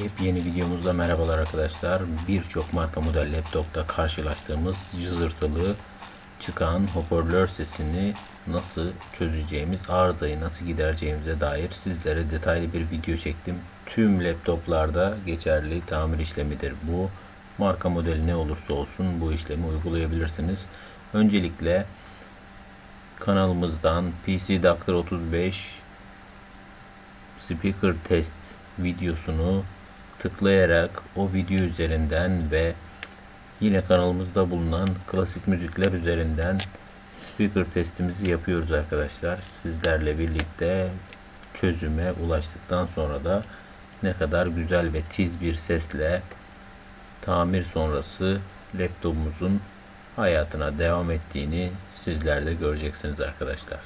Yepyeni videomuzda merhabalar arkadaşlar. Birçok marka model laptopta karşılaştığımız cızırtılı çıkan hoparlör sesini nasıl çözeceğimiz, arızayı nasıl gidereceğimize dair sizlere detaylı bir video çektim. Tüm laptoplarda geçerli tamir işlemidir bu. Marka modeli ne olursa olsun bu işlemi uygulayabilirsiniz. Öncelikle kanalımızdan PC Doctor 35 Speaker Test videosunu tıklayarak o video üzerinden ve yine kanalımızda bulunan klasik müzikler üzerinden speaker testimizi yapıyoruz arkadaşlar. Sizlerle birlikte çözüme ulaştıktan sonra da ne kadar güzel ve tiz bir sesle tamir sonrası laptopumuzun hayatına devam ettiğini sizler de göreceksiniz arkadaşlar.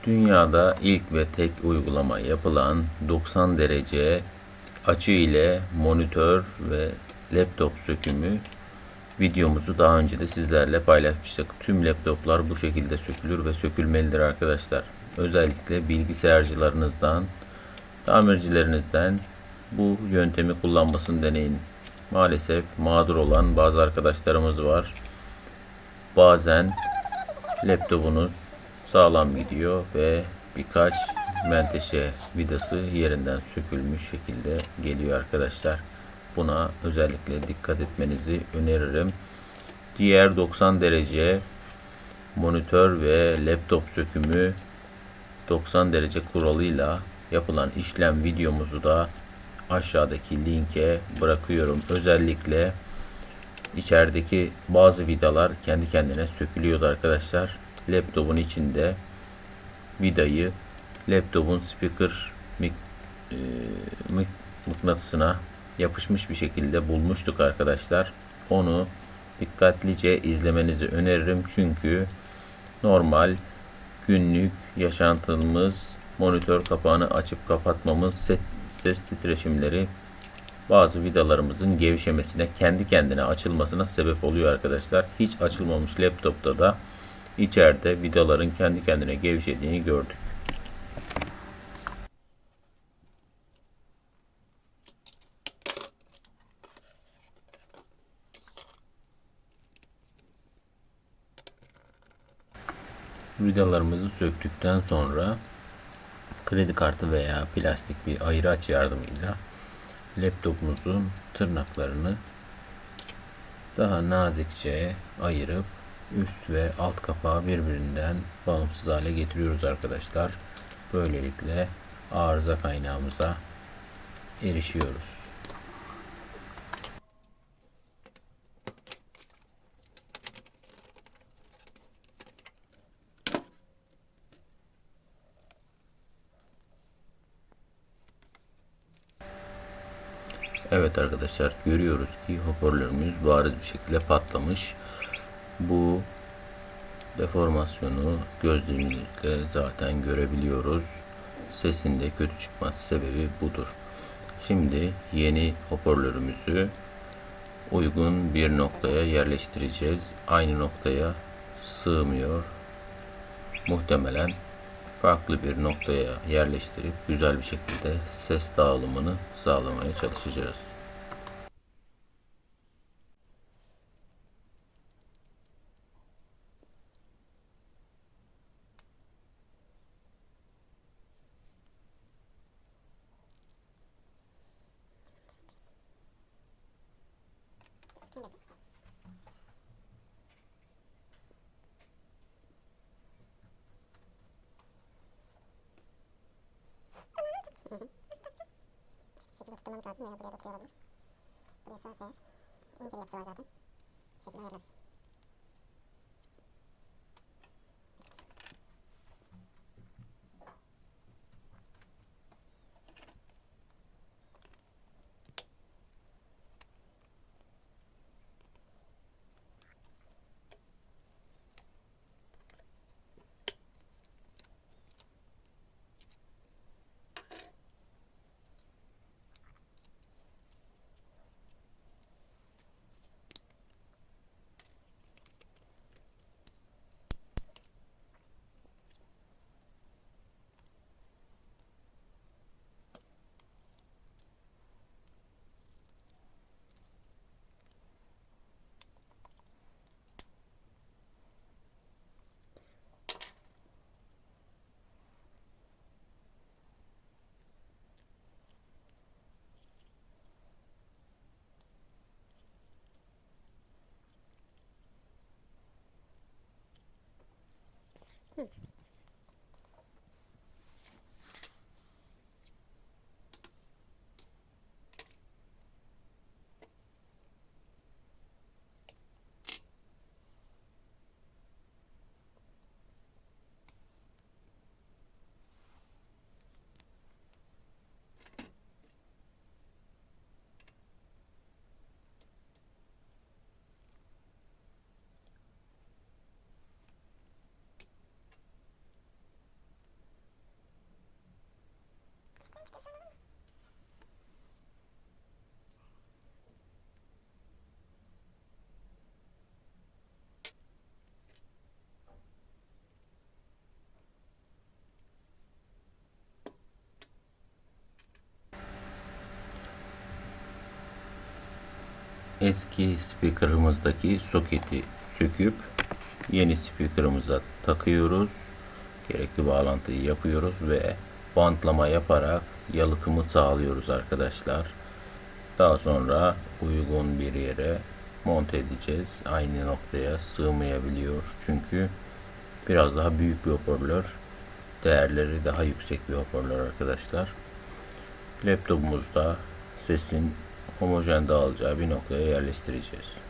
Dünyada ilk ve tek uygulama yapılan 90 derece açı ile monitör ve laptop sökümü videomuzu daha önce de sizlerle paylaşmıştık. Tüm laptoplar bu şekilde sökülür ve sökülmelidir arkadaşlar. Özellikle bilgisayarcılarınızdan, tamircilerinizden bu yöntemi kullanmasını deneyin. Maalesef mağdur olan bazı arkadaşlarımız var. Bazen laptopunuz sağlam gidiyor ve birkaç menteşe vidası yerinden sökülmüş şekilde geliyor arkadaşlar. Buna özellikle dikkat etmenizi öneririm. Diğer 90 derece monitör ve laptop sökümü 90 derece kuralıyla yapılan işlem videomuzu da aşağıdaki linke bırakıyorum. Özellikle içerideki bazı vidalar kendi kendine sökülüyordu arkadaşlar. Laptopun içinde vidayı laptopun speaker mıknatısına yapışmış bir şekilde bulmuştuk arkadaşlar. Onu dikkatlice izlemenizi öneririm. Çünkü normal günlük yaşantımız, monitör kapağını açıp kapatmamız, ses titreşimleri bazı vidalarımızın gevşemesine, kendi kendine açılmasına sebep oluyor arkadaşlar. Hiç açılmamış laptopta da içeride vidaların kendi kendine gevşediğini gördük. Vidalarımızı söktükten sonra kredi kartı veya plastik bir ayıraç yardımıyla laptopumuzun tırnaklarını daha nazikçe ayırıp üst ve alt kapağı birbirinden bağımsız hale getiriyoruz arkadaşlar. Böylelikle arıza kaynağımıza erişiyoruz. Evet arkadaşlar, görüyoruz ki hoparlörümüz bariz bir şekilde patlamış. Bu deformasyonu gözlerimizle zaten görebiliyoruz. Sesin de kötü çıkması sebebi budur. Şimdi yeni hoparlörümüzü uygun bir noktaya yerleştireceğiz. Aynı noktaya sığmıyor. Muhtemelen farklı bir noktaya yerleştirip güzel bir şekilde ses dağılımını sağlamaya çalışacağız. Şekilde tutturmamız lazım veya buraya da olabilir. Buraya sığarsa eğer ince bir yapısı var zaten. Şekilde ayarlarız. Eski speaker'ımızdaki soketi söküp yeni speaker'ımıza takıyoruz. Gerekli bağlantıyı yapıyoruz ve bantlama yaparak yalıtımı sağlıyoruz arkadaşlar. Daha sonra uygun bir yere monte edeceğiz. Aynı noktaya sığmayabiliyor. Çünkü biraz daha büyük bir hoparlör. Değerleri daha yüksek bir hoparlör arkadaşlar. Laptopumuzda sesin homojen dağılacağı bir noktaya yerleştireceğiz.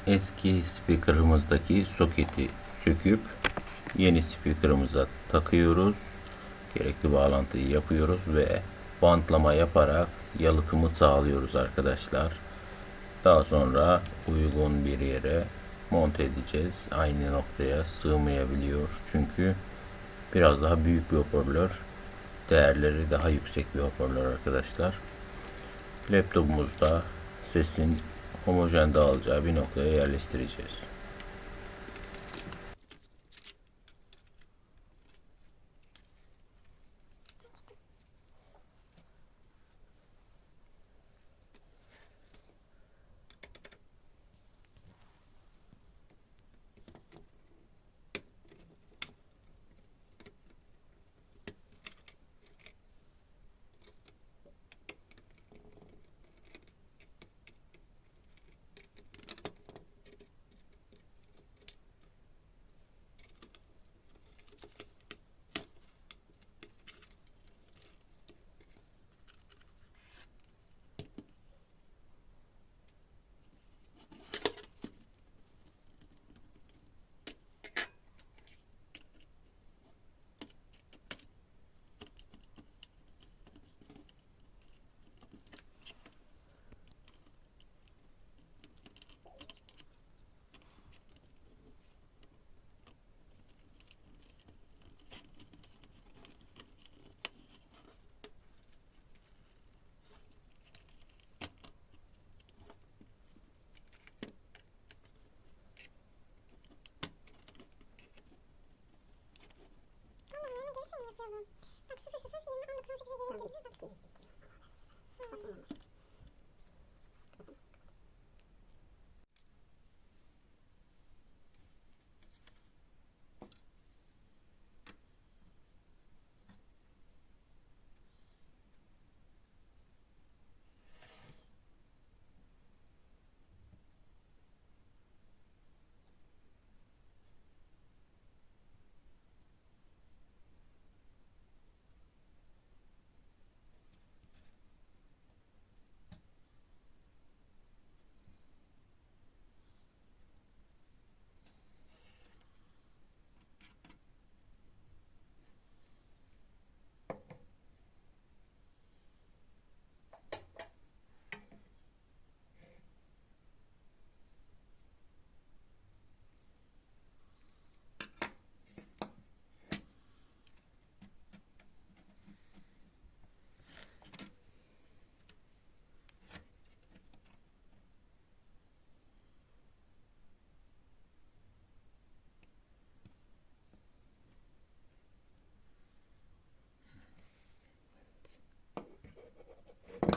Eski speaker'ımızdaki soketi söküp yeni speaker'ımıza takıyoruz. Gerekli bağlantıyı yapıyoruz ve bantlama yaparak yalıtımı sağlıyoruz arkadaşlar. Daha sonra uygun bir yere monte edeceğiz. Aynı noktaya sığmayabiliyor. Çünkü biraz daha büyük bir hoparlör. Değerleri daha yüksek bir hoparlör arkadaşlar. Laptopumuzda sesin homojen dağılacağı bir noktaya yerleştireceğiz. birazdan. Bak 00 yerine 19 18'e geri gelebilir. Bak.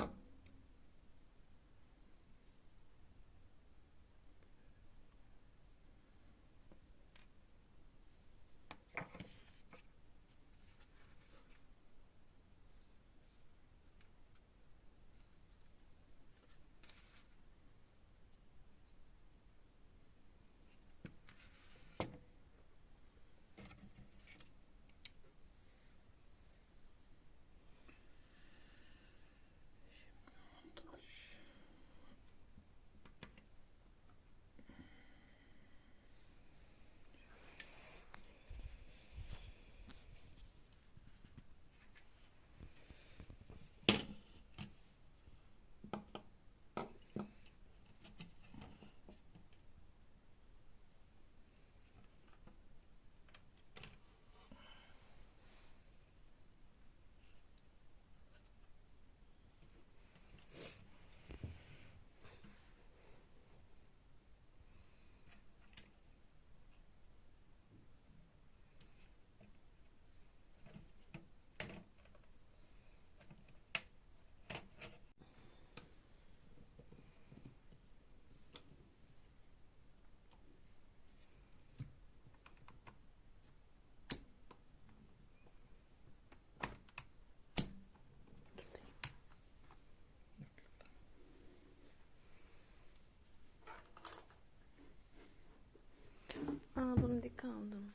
Aldım, dik aldım.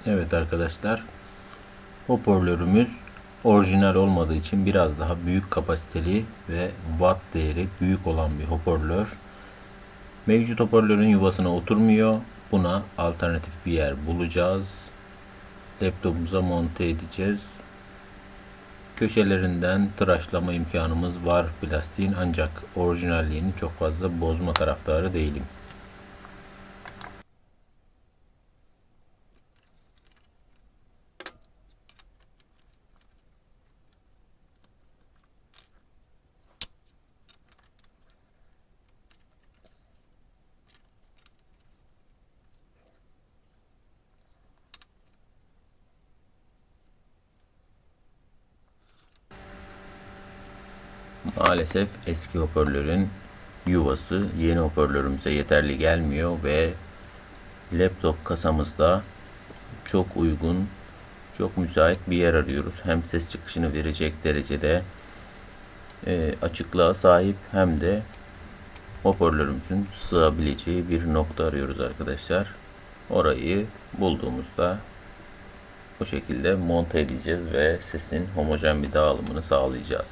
Evet arkadaşlar, hoparlörümüz orijinal olmadığı için biraz daha büyük kapasiteli ve watt değeri büyük olan bir hoparlör. Mevcut hoparlörün yuvasına oturmuyor. Buna alternatif bir yer bulacağız. laptopumuza monte edeceğiz. Köşelerinden tıraşlama imkanımız var plastiğin, ancak orijinalliğini çok fazla bozma taraftarı değilim. Maalesef eski hoparlörün yuvası yeni hoparlörümüze yeterli gelmiyor ve laptop kasamızda çok uygun, çok müsait bir yer arıyoruz. Hem ses çıkışını verecek derecede açıklığa sahip, hem de hoparlörümüzün sığabileceği bir nokta arıyoruz arkadaşlar. Orayı bulduğumuzda bu şekilde monte edeceğiz ve sesin homojen bir dağılımını sağlayacağız.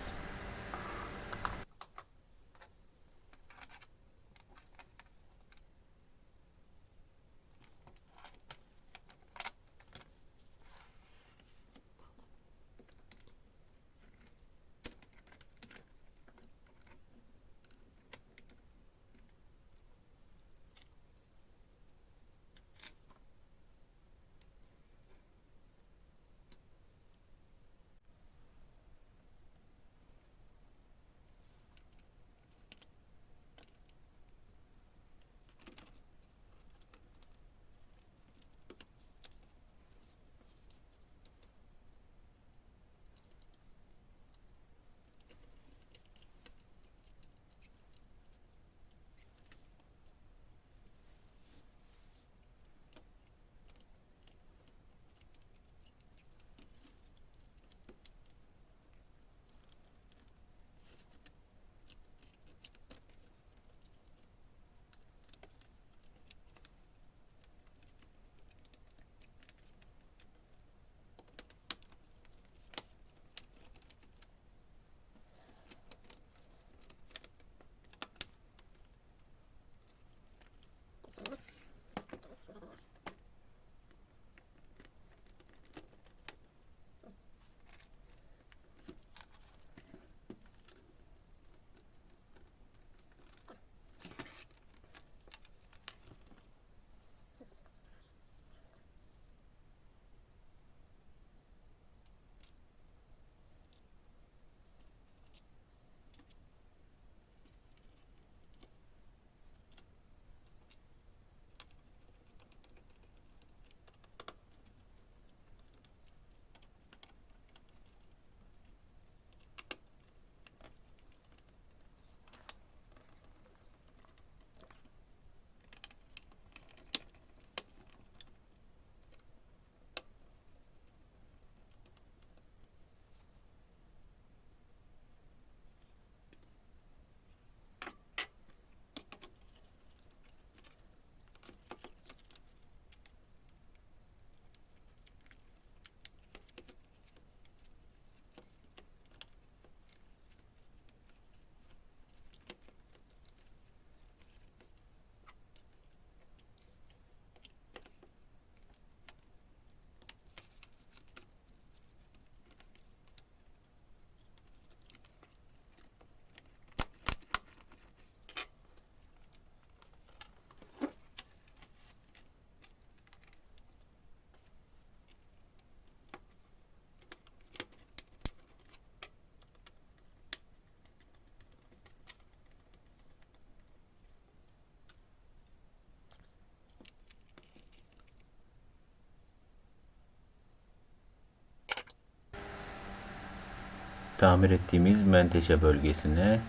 Tamir ettiğimiz menteşe bölgesine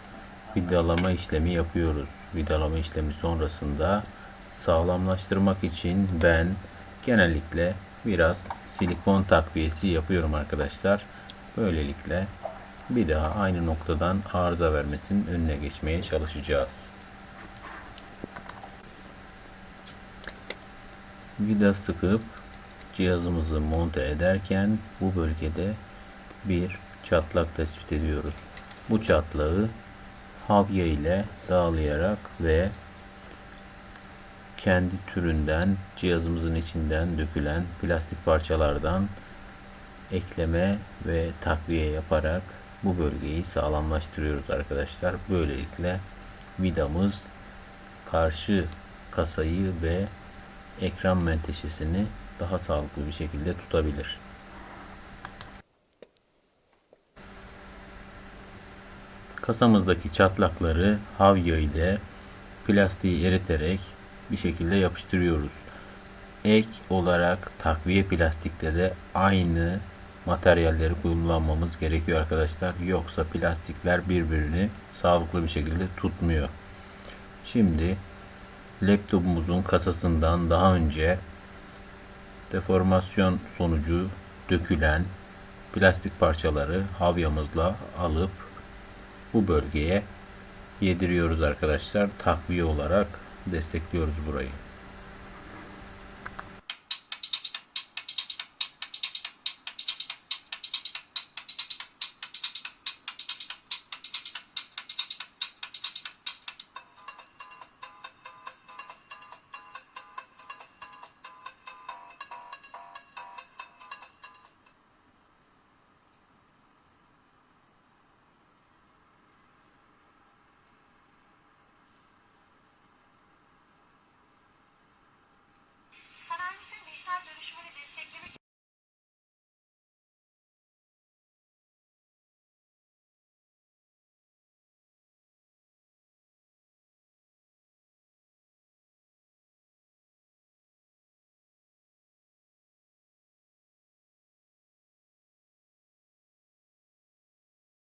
vidalama işlemi yapıyoruz. Vidalama işlemi sonrasında sağlamlaştırmak için ben genellikle biraz silikon takviyesi yapıyorum arkadaşlar. Böylelikle bir daha aynı noktadan arıza vermesinin önüne geçmeye çalışacağız. Vida sıkıp cihazımızı monte ederken bu bölgede bir çatlak tespit ediyoruz. Bu çatlağı havya ile dağlayarak ve kendi türünden cihazımızın içinden dökülen plastik parçalardan ekleme ve takviye yaparak bu bölgeyi sağlamlaştırıyoruz arkadaşlar. Böylelikle vidamız karşı kasayı ve ekran menteşesini daha sağlıklı bir şekilde tutabilir. Kasamızdaki çatlakları havya ile plastiği eriterek bir şekilde yapıştırıyoruz. Ek olarak takviye plastikte de aynı materyalleri kullanmamız gerekiyor arkadaşlar. Yoksa plastikler birbirini sağlıklı bir şekilde tutmuyor. Şimdi laptopumuzun kasasından daha önce deformasyon sonucu dökülen plastik parçaları havyamızla alıp bu bölgeye yediriyoruz arkadaşlar. Takviye olarak destekliyoruz burayı. Sanayimizin dijital dönüşümünü desteklemek